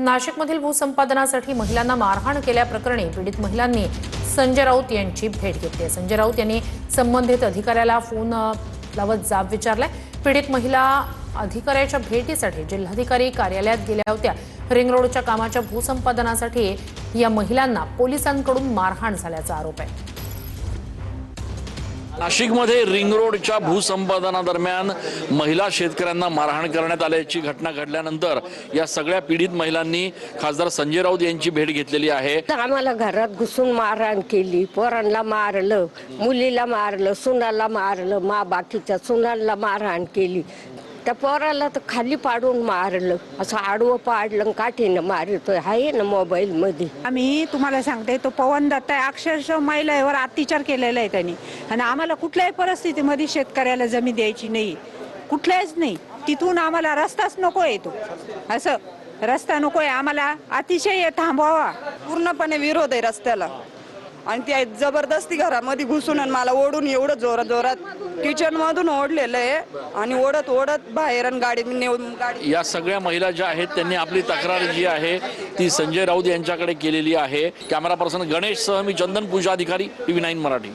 नाशिकमधील भूसंपादनासाठी महिलांना मारहाण केल्याप्रकरणी पीडित महिलांनी संजय राऊत यांची भेट घेतली आहे। संजय राऊत यांनी संबंधित अधिकाऱ्याला फोन लावत जाब विचारलाय। पीडित महिला अधिकाऱ्याच्या भेटीसाठी जिल्हाधिकारी कार्यालयात गेल्या होत्या। रिंग रोडच्या कामाच्या भूसंपादनासाठी या महिलांना पोलिसांकडून मारहाण झाल्याचा आरोप आहे। नाशिकमध्ये रिंग रोडच्या भूसंपादनादरम्यान महिला शेतकऱ्यांना मारहाण करण्यात आल्याची घटना घडल्यानंतर या सगळ्या पीडित महिलांनी खासदार संजय राऊत यांची भेट घेतलेली आहे। आम्हाला घरात घुसून मारहाण केली, पोरांना मारलं, मुलीला मारलं, सुनाला मारलं, बाकीच्या सुनाला मारहाण केली। त्या पोराला तर खाली पाडून मारलं, असं आडवं पाडलं, काठीनं मारतोय आहे ना मोबाईल मध्ये। आम्ही तुम्हाला सांगते, तो पवन दत्त अक्षरशः महिलेवर अत्याचार केलेला आहे त्यांनी, आणि आम्हाला कुठल्याही परिस्थितीमध्ये शेतकऱ्याला जमीन द्यायची नाही, कुठल्याच नाही। तिथून आम्हाला रस्ताच नको येतो, असं रस्ता नकोय आम्हाला, अतिशय थांबवावा। पूर्णपणे विरोध आहे रस्त्याला, आणि ते जबरदस्ती घरामध्ये घुसून आणि मला ओढून एवढं जोरात किचन मधून ओढलेलं आहे आणि ओढत बाहेर गाडी नेऊन गाडी। या सगळ्या महिला ज्या आहेत त्यांनी आपली तक्रार जी आहे ती संजय राऊत यांच्याकडे केलेली आहे। कॅमेरा पर्सन गणेश सह मी चंदन पूजा अधिकारी, TV9 मराठी।